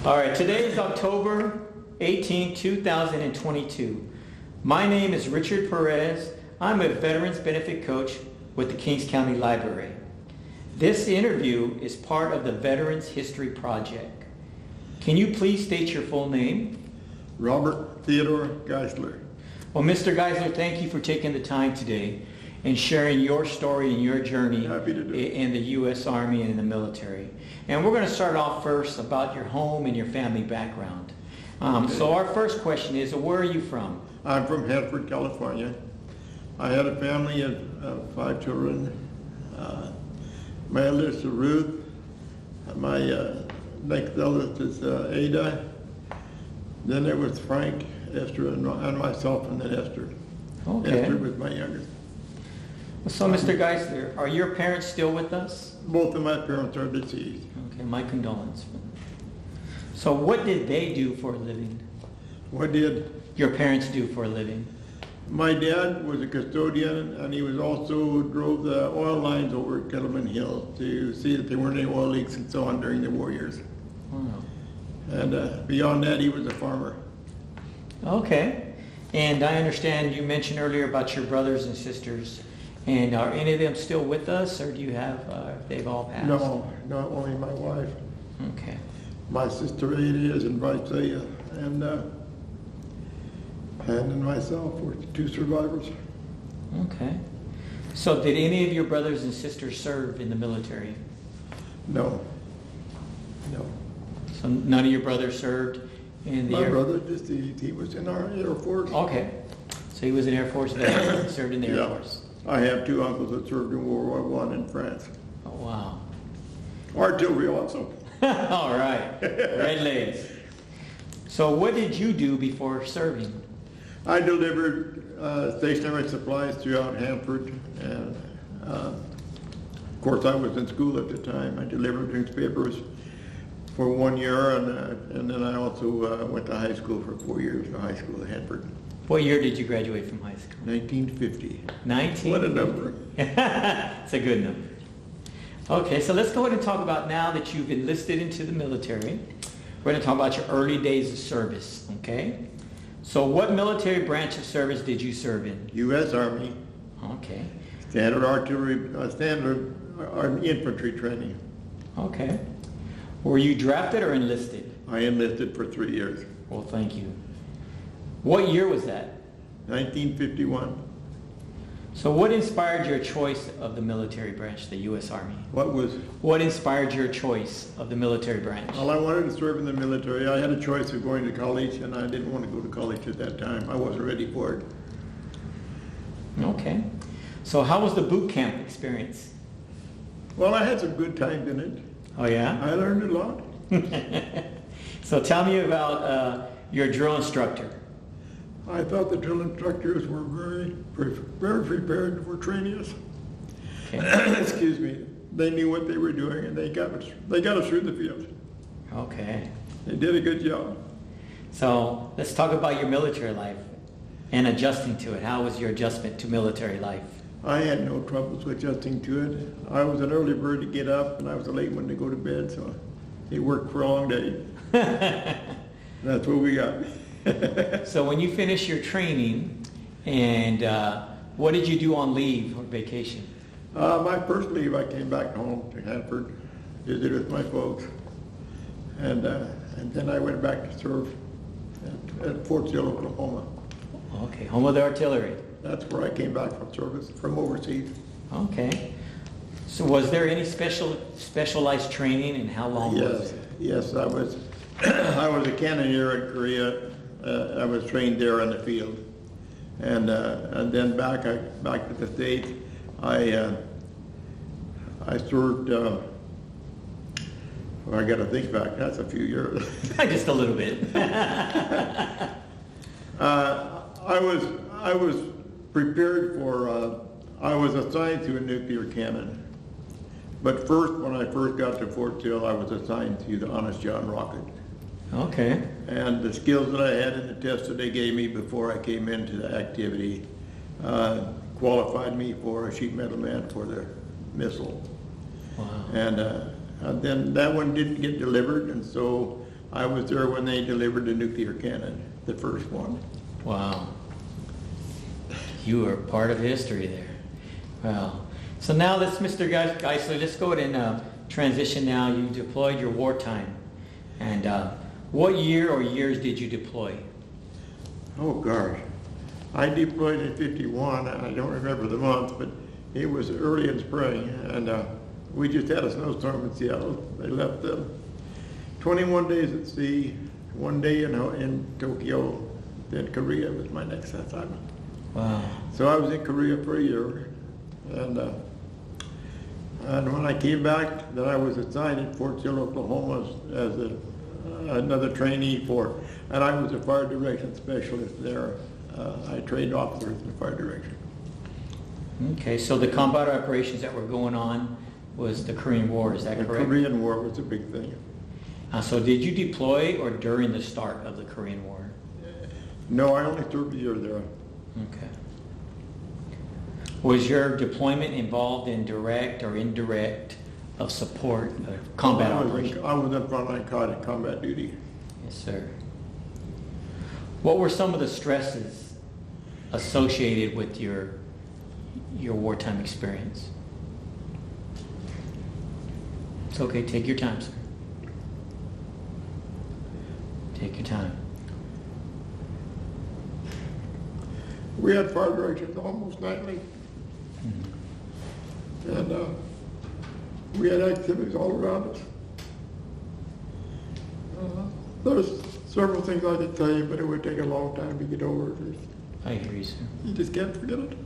All right, today is October 18, 2022. My name is Richard Perez. I'm a Veterans Benefit Coach with the Kings County Library. This interview is part of the Veterans History Project. Can you please state your full name? Robert Theodore Geissler. Well, Mr. Geissler, thank you for taking the time today and sharing your story and your journey in the U.S. Army and in the military. And we're going to start off first about your home and your family background. So our first question is, where are you from? I'm from Hanford, California. I had a family of 5 children. My eldest is Ruth. My next eldest is Ada. Then there was Frank, Esther, and myself, and then Esther. Okay. Esther was my youngest. So, Mr. Geissler, are your parents still with us? Both of my parents are deceased. Okay, my condolences. So what did they do for a living? What did your parents do for a living? My dad was a custodian, and he was also drove the oil lines over at Kettleman Hill to see that there weren't any oil leaks and so on during the war years. Wow. And beyond that, he was a farmer. Okay. And I understand you mentioned earlier about your brothers and sisters. And are any of them still with us, or do you have, they've all passed? No, not only my wife. Okay. My sister Ada is in Visalia, and myself, we're 2 survivors. Okay. So did any of your brothers and sisters serve in the military? No. So none of your brothers served in the My brother, he was in our Air Force. Okay. So he was an Air Force veteran, served in the Air Force. I have 2 uncles that served in World War I in France. Oh, wow. Artillery also. All right. Red legs. So what did you do before serving? I delivered stationery supplies throughout Hanford, and of course I was in school at the time. I delivered newspapers for 1 year, and then I also went to high school for 4 years, to high school at Hanford. What year did you graduate from high school? 1950. 1950. What a number. It's a good number. Okay, so let's go ahead and talk about now that you've enlisted into the military. We're going to talk about your early days of service, okay? So what military branch of service did you serve in? U.S. Army. Okay. Standard artillery, standard infantry training. Okay. Were you drafted or enlisted? I enlisted for 3 years. Well, thank you. What year was that? 1951. So what inspired your choice of the military branch, the U.S. Army? What inspired your choice of the military branch? Well, I wanted to serve in the military. I had a choice of going to college, and I didn't want to go to college at that time. I wasn't ready for it. Okay. So how was the boot camp experience? Well, I had some good times in it. Oh, yeah? I learned a lot. So tell me about your drill instructor. I thought the drill instructors were very prepared for training us. Okay. Excuse me. They knew what they were doing, and they got us through the field. Okay. They did a good job. So let's talk about your military life and adjusting to it. How was your adjustment to military life? I had no troubles adjusting to it. I was an early bird to get up, and I was a late one to go to bed, so it worked for a long day. That's what we got. So when you finished your training, and what did you do on leave or vacation? My first leave, I came back home to Hanford, visited with my folks, and then I went back to serve at Fort Sill, Oklahoma. Okay, home of the artillery. That's where I came back from service, from overseas. Okay. So was there any specialized training, and how long was it? Yes, I was I was a cannoneer in Korea. I was trained there in the field, and then back to the States. I served. I got to think back. That's a few years. Just a little bit. I was prepared for. I was assigned to a nuclear cannon, but first, when I first got to Fort Sill, I was assigned to the Honest John rocket. Okay. And the skills that I had in the test that they gave me before I came into the activity qualified me for a sheet metal man for the missile. Wow. And then that one didn't get delivered, and so I was there when they delivered the nuclear cannon, the first one. Wow. You are part of history there. Wow. So now let's, Mr. Geissler, let's go ahead and transition now. You deployed your wartime. And what year or years did you deploy? Oh gosh. I deployed in 51, and I don't remember the month, but it was early in spring, and we just had a snowstorm in Seattle. They left 21 days at sea, 1 day in Tokyo, then Korea was my next assignment. Wow. So I was in Korea for a year, and when I came back, then I was assigned at Fort Sill, Oklahoma as another trainee and I was a fire direction specialist there. I trained officers in fire direction. Okay, so the combat operations that were going on was the Korean War, is that correct? The Korean War was a big thing. So did you deploy or during the start of the Korean War? No, I only served a year there. Okay. Was your deployment involved in direct or indirect of support of combat operations? I was in frontline combat duty. Yes, sir. What were some of the stresses associated with your wartime experience? It's okay, take your time, sir. Take your time. We had fire directions almost nightly. And we had activities all around us. There's several things I could tell you, but it would take a long time to get over it. I hear you, sir. You just can't forget it.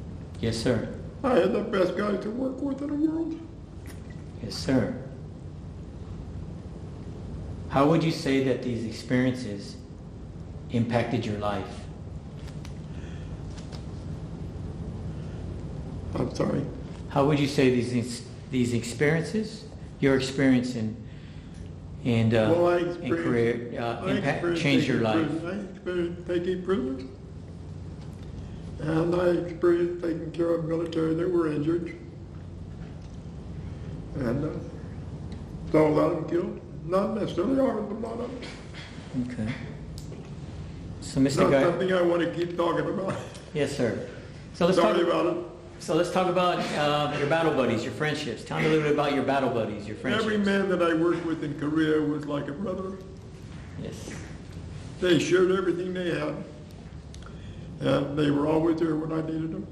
Yes, sir. I had the best guys to work with in the world. Yes, sir. How would you say that these experiences impacted your life? I'm sorry. How would you say these experiences, your experience in Korea, changed your life? I experienced taking prisoners, and I experienced taking care of military that were injured, and saw a lot of them killed. Not necessarily ours, but a lot of them. Okay. So, Mr. Not Guy. something I want to keep talking about. Yes, sir. So let's Sorry about it. So let's talk about your battle buddies, your friendships. Tell me a little bit about your battle buddies, your friendships. Every man that I worked with in Korea was like a brother. Yes. They shared everything they had, and they were always there when I needed them.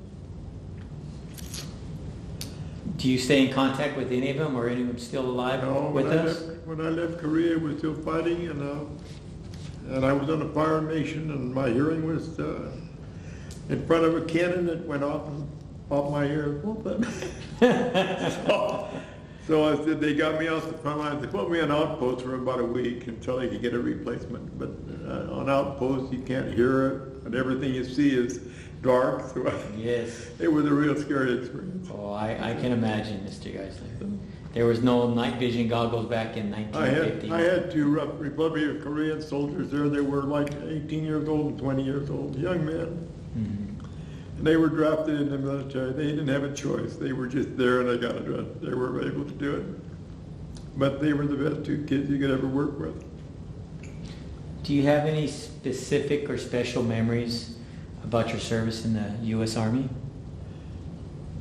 Do you stay in contact with any of them, or any of them still alive with us? When I left Korea, we were still fighting, and I was on a fire mission, and my hearing was in front of a cannon that went off my ear. So I said, they got me off the front line. They put me on outpost for about a week until they could get a replacement. But on outpost, you can't hear it, and everything you see is dark. So Yes. it was a real scary experience. Oh, I can imagine, Mr. Geissler. There was no night vision goggles back in 1950. I had two Republic of Korean soldiers there. They were like 18 years old and 20 years old, young men. Mm-hmm. And they were drafted in the military. They didn't have a choice. They were just there, and they got it. They were able to do it. But they were the best two kids you could ever work with. Do you have any specific or special memories about your service in the U.S. Army?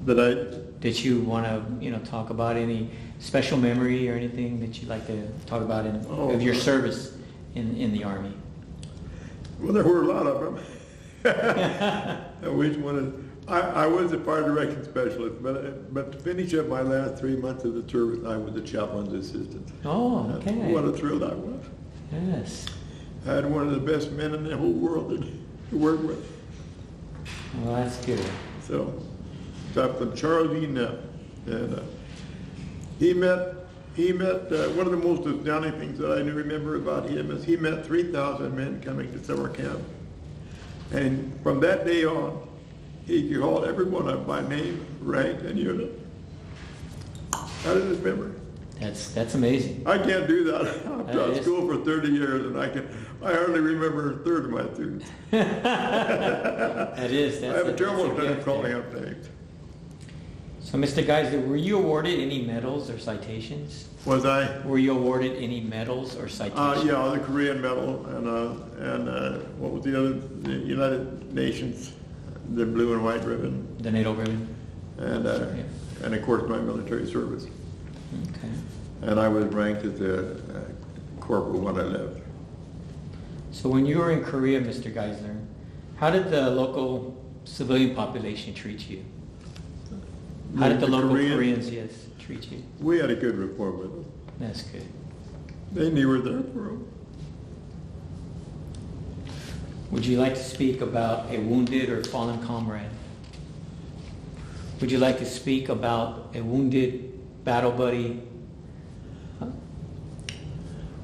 Did you want to, talk about any special memory or anything that you'd like to talk about of your service in the Army? Well, there were a lot of them. Which one is? I was a fire direction specialist, but to finish up my last 3 months of the service, I was a chaplain's assistant. Oh, okay. What a thrill that was! Yes. I had one of the best men in the whole world to work with. Well, that's good. So, Chaplain Charles E. Neff, and he met one of the most astounding things that I remember about him is he met 3,000 men coming to summer camp. And from that day on, he called every one of them by name, rank, and unit. Out of his memory. That's amazing. I can't do that. I've taught school for 30 years, and I hardly remember a third of my students. That is. I have a terrible time calling up names. So, Mr. Geissler, were you awarded any medals or citations? Was I? Were you awarded any medals or citations? Yeah, the Korean medal and what was the other? The United Nations, the blue and white ribbon. The NATO ribbon? And and of course my military service. Okay. And I was ranked as a corporal when I left. So when you were in Korea, Mr. Geissler, how did the local civilian population treat you? How did the local Koreans, yes, treat you? We had a good rapport with them. That's good. They knew we were there for them. Would you like to speak about a wounded or fallen comrade? Would you like to speak about a wounded battle buddy?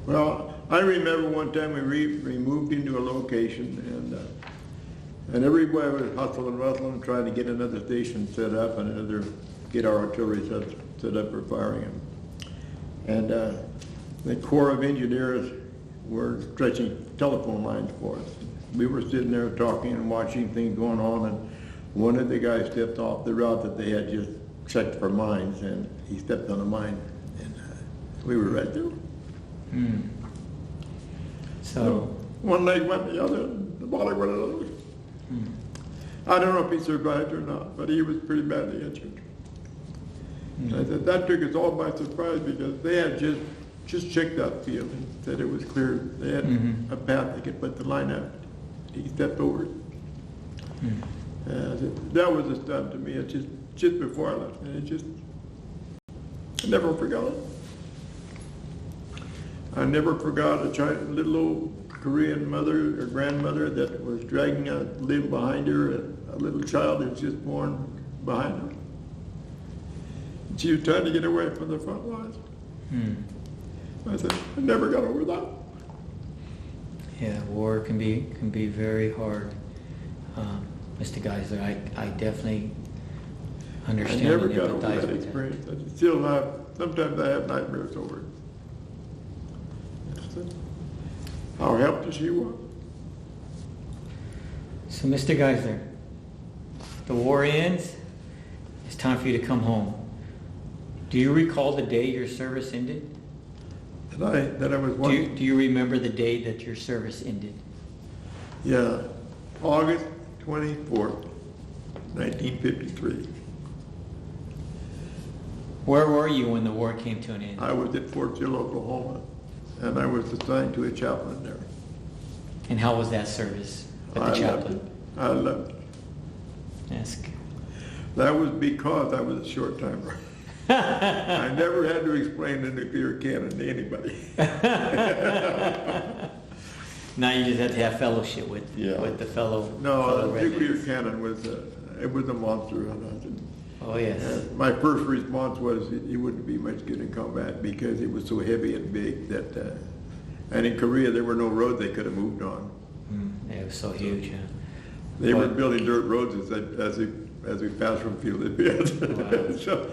Well, I remember one time we moved into a location and everybody was hustling and rustling trying to get another station set up and get our artillery set up for firing them. And the Corps of Engineers were stretching telephone lines for us. We were sitting there talking and watching things going on, and one of the guys stepped off the route that they had just checked for mines, and he stepped on a mine, and we were right there. Hmm. So one leg went the other, the body went another. Hmm. I don't know if he survived or not, but he was pretty badly injured. Hmm. I said that took us all by surprise because they had just checked that field and said it was clear. They had a path they could put the line out. He stepped over it. That was a stunt to me. It just before I left, and I never forgot it. I never forgot a little old Korean mother or grandmother that was dragging a limb behind her, and a little child that was just born behind her. She was trying to get away from the front lines. I said, I never got over that. yeah, war can be very hard. Mr. Geissler, I definitely understand. I never and got over empathize that with experience. I still have, sometimes I have nightmares over it. How helpless she was. So, Mr. Geissler, the war ends. It's time for you to come home. Do you recall the day your service ended? That I was Do one. you remember the day that your service ended? Yeah, August 24th, 1953. Where were you when the war came to an end? I was at Fort Sill, Oklahoma, and I was assigned to a chaplain there. And how was that service with the chaplain? I loved it. That's good. That was because I was a short timer. I never had to explain the nuclear cannon to anybody. Now you just have to have fellowship with the fellow. No, the nuclear residents. cannon was it was a monster. Oh yes. My first response was it wouldn't be much good in combat because it was so heavy and big that. And in Korea, there were no roads they could have moved on. It was so huge. Yeah. They were building dirt roads as we passed from field to field. Wow. So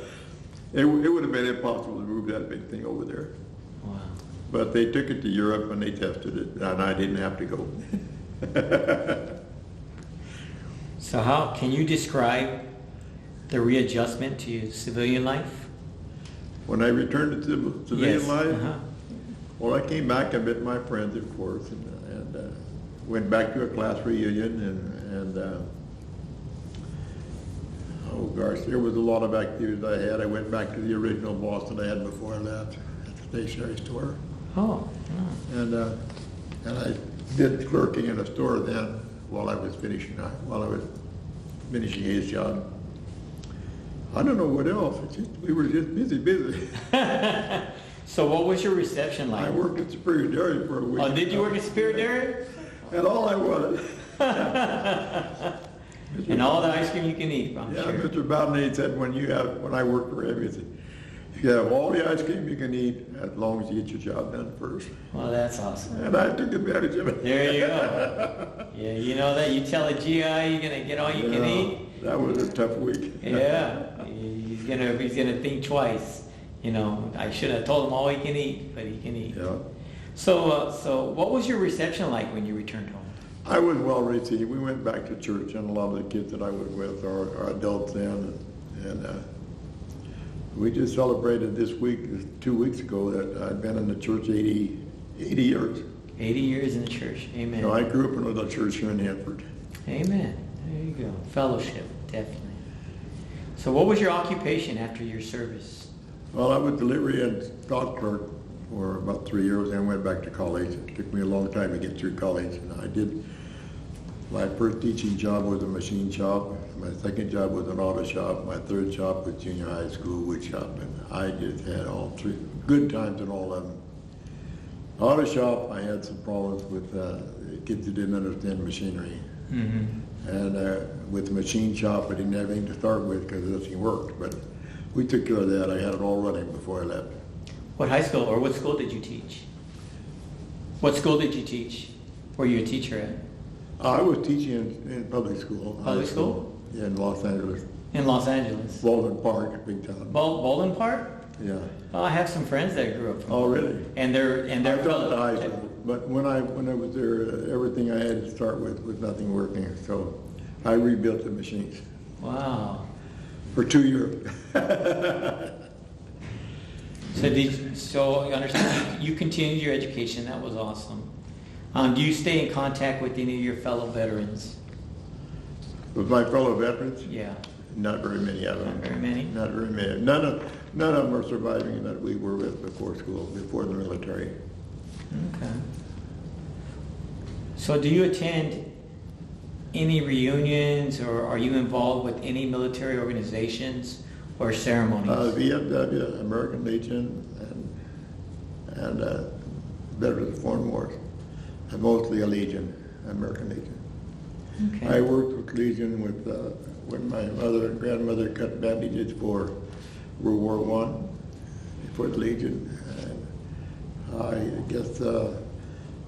it would have been impossible to move that big thing over there. Wow. But they took it to Europe and they tested it, and I didn't have to go. So how can you describe the readjustment to civilian life? When I returned to civilian life, Uh-huh. well, I came back and met my friends, of course, and went back to a class reunion, and oh gosh, there was a lot of activities I had. I went back to the original boss that I had before I left at the stationery store. Oh. And I did clerking in a store then while I was finishing his job. I don't know what else. We were just busy. So what was your reception like? I worked at Superior Dairy for a week. Oh, did you work at Superior Dairy? And all I wanted. And all the ice cream you can eat, I'm Yeah, sure. Mr. Bowden said when I worked for him, he said, you can have all the ice cream you can eat as long as you get your job done first. Well, that's awesome. And I took advantage of it. There you go. Yeah, you know that you tell a GI you're gonna get all you can eat. That was a tough week. Yeah, he's gonna think twice. You know, I should have told him all he can eat, but he can eat. Yeah. So what was your reception like when you returned home? I was well received. We went back to church, and a lot of the kids that I was with are adults then, and We just celebrated this week, 2 weeks ago, that I've been in the church 80 years. 80 years in the church. Amen. So I grew up in a little church here in Hanford. Amen. There you go. Fellowship, definitely. So what was your occupation after your service? Well, I was delivery and stock clerk for about 3 years, and went back to college. It took me a long time to get through college, and I did. My first teaching job was a machine shop. My second job was an auto shop. My third job was junior high school wood shop, and I just had all three good times in all of them. Auto shop, I had some problems with kids who didn't understand machinery. Mm-hmm. And with the machine shop, I didn't have anything to start with because nothing worked. But we took care of that. I had it all running before I left. What high school or what school did you teach? What school did you teach? Were you a teacher at? I was teaching in public school. Public school? Yeah, in Los Angeles. In Los Angeles? Baldwin Park, big town. Baldwin Park? Yeah. Oh, I have some friends that grew up from. Oh, really? And they're I taught the high school, but when I was there, everything I had to start with was nothing working. So I rebuilt the machines. Wow. For 2 years. So you understand? You continued your education. That was awesome. Do you stay in contact with any of your fellow veterans? With my fellow veterans? Yeah. Not very many of them. Not very many? Not very many. None of them are surviving that we were with before school, before the military. Okay. So do you attend any reunions, or are you involved with any military organizations or ceremonies? VFW, American Legion, and Veterans of Foreign Wars. And mostly a Legion, American Legion. Okay. I worked with Legion when my mother and grandmother cut bandages for World War I, for the Legion. And I guess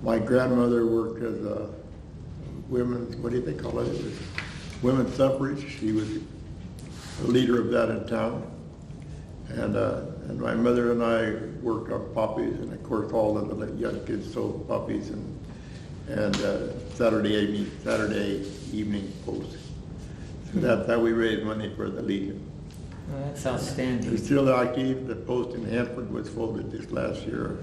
my grandmother worked as a women's, what do they call it? It was women's suffrage. She was the leader of that in town. And my mother and I worked on puppies, and of course all of the young kids sold puppies and Saturday evening posts. So that's how we raised money for the Legion. Well, that's outstanding. It's still active. The post in Hanford was folded this last year.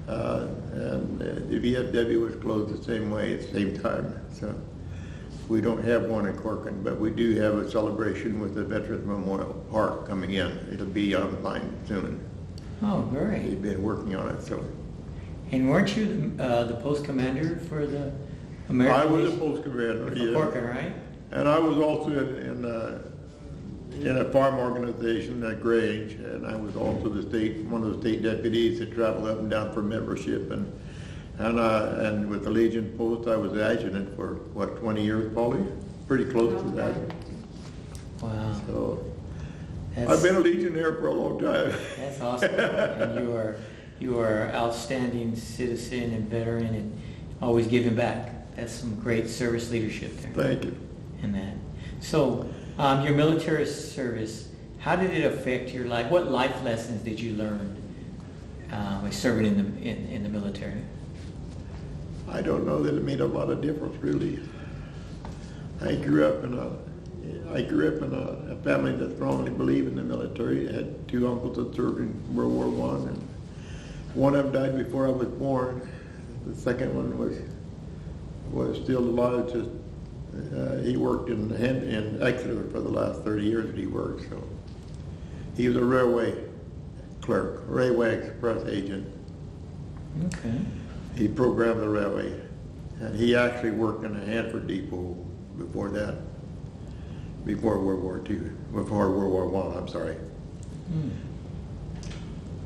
And the VFW was closed the same way at the same time. So we don't have one in Corcoran, but we do have a celebration with the Veterans Memorial Park coming in. It'll be online soon. Oh, great. They've been working on it, so. And weren't you the post commander for the American I was a Legion? post commander, For yeah. Corcoran, right? And I was also in a farm organization at Grange, and I was also one of the state deputies that traveled up and down for membership. And with the Legion Post, I was adjutant for, 20 years, probably? Pretty close to that. Wow. So I've been a Legionnaire for a long time. That's awesome. And you are outstanding citizen and veteran and always giving back. That's some great service leadership there. Thank you. In that. So your military service, how did it affect your life? What life lessons did you learn by serving in the military? I don't know that it made a lot of difference, really. I grew up in a family that strongly believed in the military. I had two uncles that served in World War I, and one of them died before I was born. The second one was still alive. Just he worked in Exeter for the last 30 years that he worked. So he was a railway clerk, railway express agent. Okay. He programmed the railway, and he actually worked in a Hanford depot before that, before World War I, I'm sorry.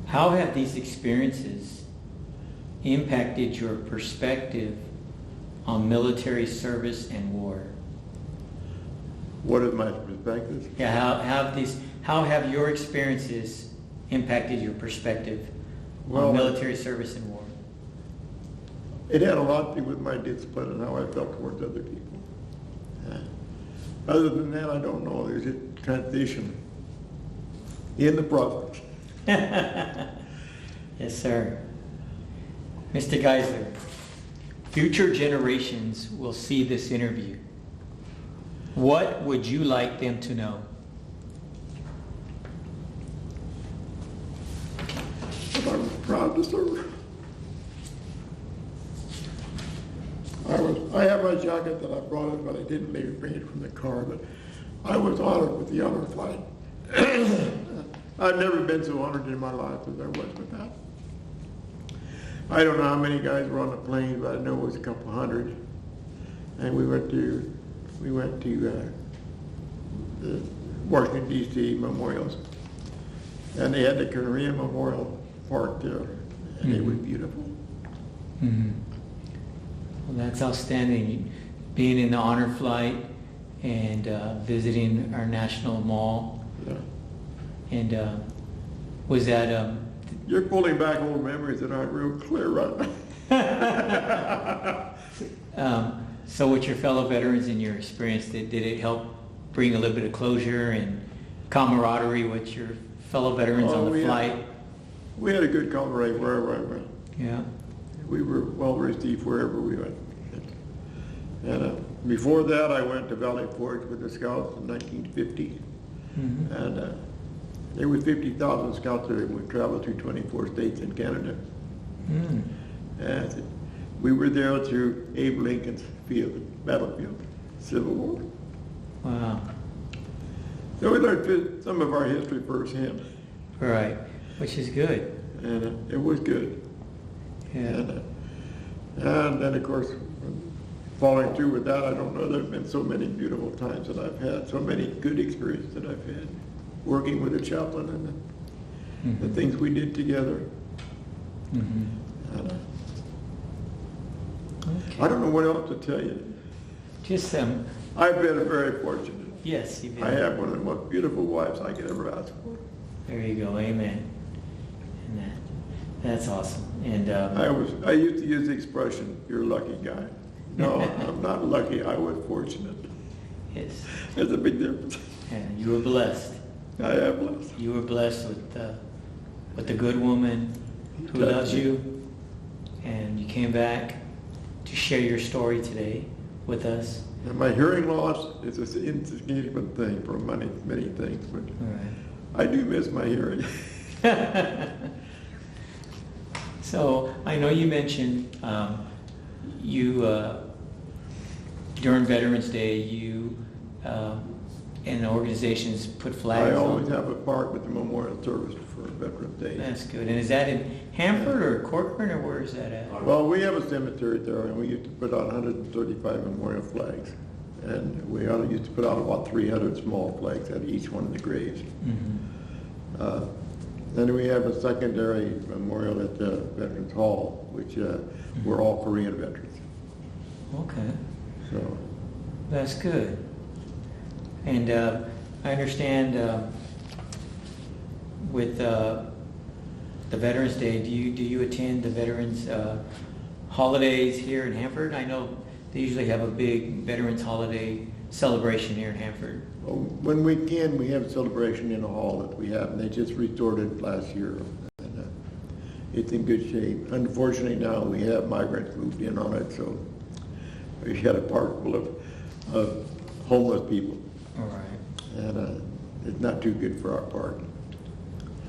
How have these experiences impacted your perspective on military service and war? What is my perspective? Yeah, how have your experiences impacted your perspective on military service and war? It had a lot to do with my discipline and how I felt towards other people. Other than that, I don't know. There's a transition in the process. Yes, sir. Mr. Geissler, future generations will see this interview. What would you like them to know? to serve. I have my jacket that I brought in, but I didn't maybe bring it from the car, but I was honored with the honor flight. I've never been so honored in my life as I was with that. I don't know how many guys were on the plane, but I know it was a couple hundred. And we went to the Washington D.C. memorials, and they had the Korean Memorial Park there, and it was beautiful. Mm-hmm. Well, that's outstanding. Being in the honor flight and visiting our national mall. Yeah. And was that? You're pulling back old memories that aren't real clear right now. So with your fellow veterans and your experience, did it help bring a little bit of closure and camaraderie with your fellow veterans on the flight? We had a good camaraderie wherever I went. Yeah. We were well received wherever we went. And before that, I went to Valley Forge with the Scouts in 1950. Mm-hmm. And there were 50,000 Scouts there, and we traveled through 24 states in Canada. Mm. And we were there through Abe Lincoln's battlefield, Civil War. Wow. So we learned some of our history firsthand. Right, which is good. And it was good. Yeah. And then, of course, following through with that, I don't know, there have been so many beautiful times that I've had, so many good experiences that I've had, working with the chaplain and the things we did together. Mm-hmm. And, okay. I don't know what else to tell you. Just I've been very fortunate. Yes, you've been. I have one of the most beautiful wives I could ever ask for. There you go, amen. And that's awesome. And I used to use the expression, "You're a lucky guy." No, I'm not lucky. I was fortunate. Yes. There's a big difference. Yeah, you were blessed. I am blessed. You were blessed with a good woman who loves you, and you came back to share your story today with us. And my hearing loss is an insignificant thing for many things, but I do miss my hearing. So I know you mentioned during Veterans Day, you and organizations put flags I on. always have a part with the memorial service for Veterans Day. That's good. And is that in Hanford or Corcoran, or where is that at? Well, we have a cemetery there, and we used to put out 135 memorial flags. And we used to put out about 300 small flags at each one of the graves. Mm-hmm. Then we have a secondary memorial at the Veterans Hall, which were all Korean veterans. Okay. So that's good. And I understand with the Veterans Day, do you attend the Veterans holidays here in Hanford? I know they usually have a big Veterans holiday celebration here in Hanford. well, when we can, we have a celebration in the hall that we have, and they just restored it last year. And it's in good shape. Unfortunately, now we have migrants moved in on it, so we had a park full of homeless people. All right. And it's not too good for our park.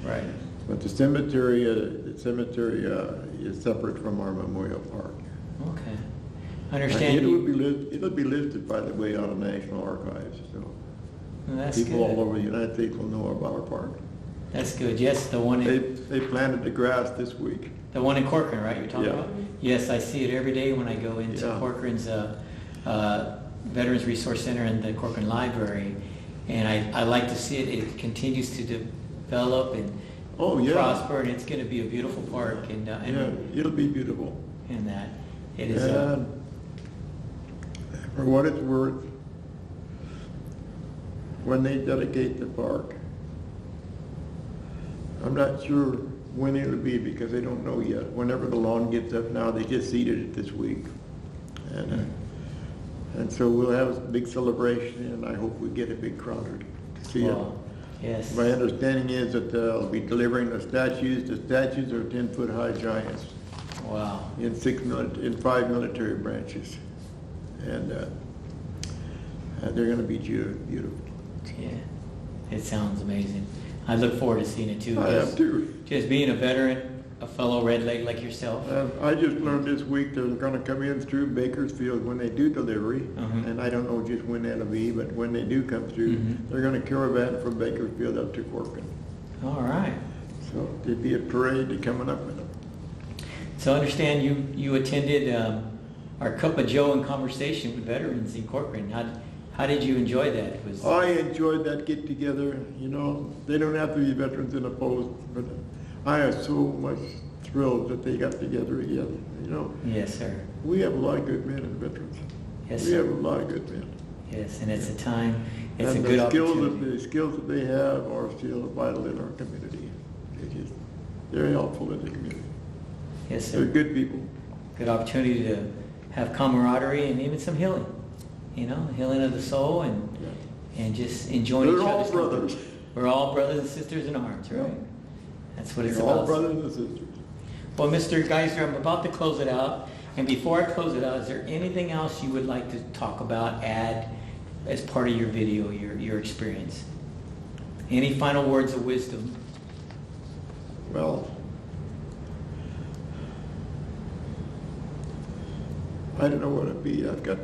Right. But the cemetery is separate from our memorial park. Okay. I understand. It'll be listed, by the way, on the National Archives. So well, that's people good. all over the United States will know about our park. That's good. Yes, the one They planted the grass this week. The one in Corcoran, right? You're talking Yeah. about? Yes, I see it every day when I go into Corcoran's Veterans Resource Center and the Corcoran Library, and I like to see it. It continues to develop and prosper, and it's going to be a beautiful park. And it'll be beautiful. And that it is. For what it's worth, when they dedicate the park, I'm not sure when it'll be because they don't know yet. Whenever the lawn gets up now, they just seeded it this week. And so we'll have a big celebration, and I hope we get a big crowd to see it. Yes. My understanding is that they'll be delivering the statues. The statues are 10-foot high giants. Wow. In 5 military branches. And they're going to be beautiful. Yeah, it sounds amazing. I look forward to seeing it too. I am too. Just being a veteran a fellow Red Lake like yourself. I just learned this week they're going to come in through Bakersfield when they do delivery, and I don't know just when that'll be, but when they do come through, they're going to caravan from Bakersfield up to Corcoran. All right. So there'd be a parade coming up with them. So I understand you attended our Cup of Joe and conversation with veterans in Corcoran. How did you enjoy that? I enjoyed that get together. You know, they don't have to be veterans in a post, but I am so much thrilled that they got together again. You know. Yes, sir. We have a lot of good men in veterans. Yes, we sir. have a lot of good men. Yes, and it's a time. It's and a good skills opportunity. The skills that they have are still vital in our community. They're helpful in the community. Yes, sir. They're good people. Good opportunity to have camaraderie and even some healing. You know, healing of the soul and just enjoying They're each all other's brothers. company. We're all brothers and sisters in arms, right? That's what it's They're about. all brothers and sisters. Well, Mr. Geissler, I'm about to close it out. And before I close it out, is there anything else you would like to talk about, add as part of your video, your experience? Any final words of wisdom? Well, I don't know what it'd be. I've got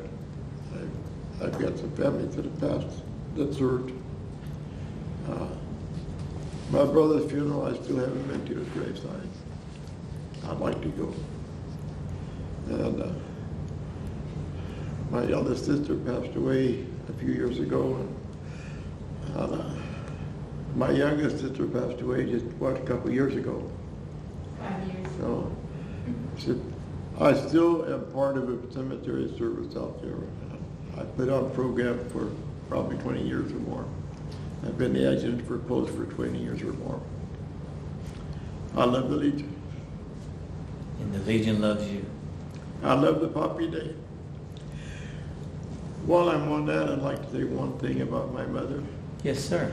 some families that have passed, that served. My brother's funeral, I still haven't been to his graveside. I'd like to go. And my eldest sister passed away a few years ago, and my youngest sister passed away just, a couple years ago. 5 years. So I still am part of a cemetery service out there. I put on a program for probably 20 years or more. I've been the adjutant for post for 20 years or more. I love the Legion. And the Legion loves you. I love the Poppy Day. While I'm on that, I'd like to say one thing about my mother. Yes, sir.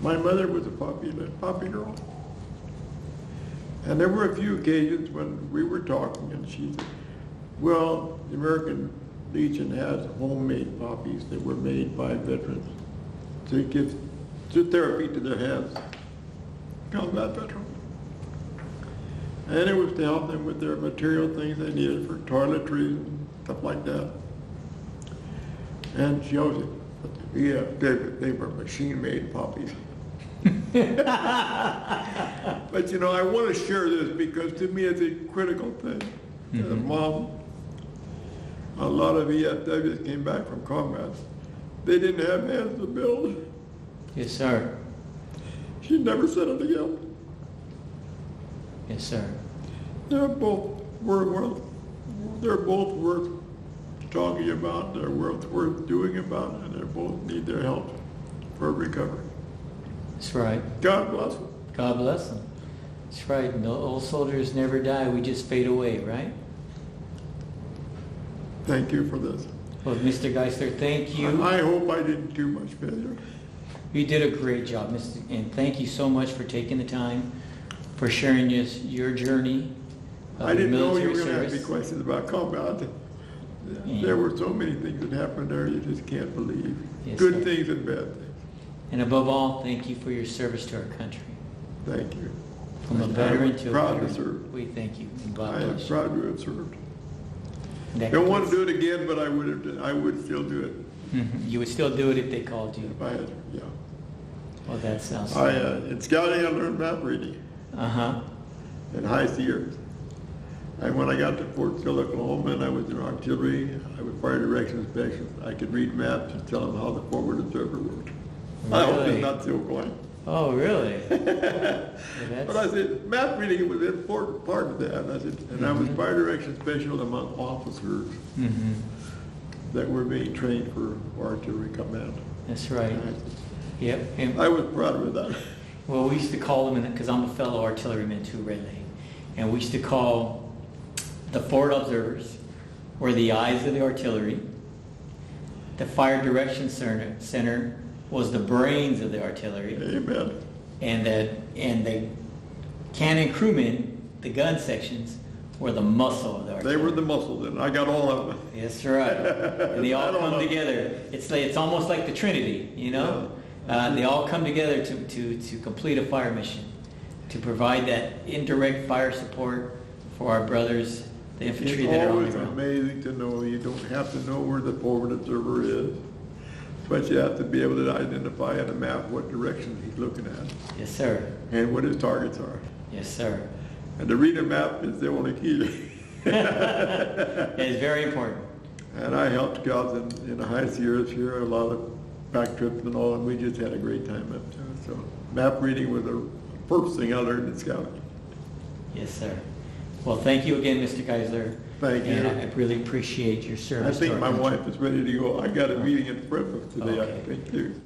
My mother was a poppy girl. And there were a few occasions when we were talking and she said, well, the American Legion has homemade poppies that were made by veterans to give therapy to their hands, combat veterans. And it was to help them with their material things they needed for toiletries and stuff like that. And she always said, they were machine-made poppies. But you know, I want to share this because to me it's a critical thing. Mom, a lot of EFWs came back from combat. They didn't have hands to build. Yes, sir. She never said it again. Yes, sir. They're both worth talking about. They're worth doing about, and they both need their help for recovery. That's right. God bless them. God bless them. That's right. No old soldiers never die. We just fade away, right? Thank you for this. Well, Mr. Geissler, thank you. I hope I didn't do much failure. You did a great job, and thank you so much for taking the time, for sharing your journey of I didn't know you military were going to ask me service. questions about combat. There were so many things that happened there you just can't believe. Yes, Good sir. things and bad things. And above all, thank you for your service to our country. Thank you. From a I'm veteran to a proud to veteran, serve. we thank you. And God I am bless you. proud to have served. That Don't want to concludes- do it again, but I would still do it You would still do it if they called you. if I had, yeah. Well, that sounds. In scouting, I learned map reading Uh-huh. in high Sierra. And when I got to Fort Sill, Oklahoma, and I was in artillery, I was fire direction specialist. I could read maps and tell them how the forward observer worked. I hope Really? it's not still going. Oh, really? Well, But I said, map reading was an important part of that. And I was fire direction specialist among officers Mm-hmm. that were being trained for artillery command. That's right. Yep. And, I was proud of that. well, we used to call them, because I'm a fellow artilleryman too, Red Lake, and we used to call the forward observers were the eyes of the artillery. The fire direction center was the brains of the artillery, Amen. and the cannon crewmen, the gun sections, were the muscle of the artillery. They were the muscles, and I got all of them. That's right. And they all I don't come know. together. It's almost like the Trinity, you know? They all come together to complete a fire mission, to provide that indirect fire support for our brothers, the infantry that are on the It's always ground. amazing to know you don't have to know where the forward observer is, but you have to be able to identify on a map what direction he's looking at Yes, sir. and what his targets are. Yes, sir. And the reader map is the only key. It is very important. And I helped scouts in the high Sierras here, a lot of back trips and all, and we just had a great time up there. So map reading was the first thing I learned in scouting. Yes, sir. Well, thank you again, Mr. Geissler. Thank you. And I really appreciate your I service. think to my our country. wife is ready to go. I got a meeting in Fresno today, I Okay. think, too.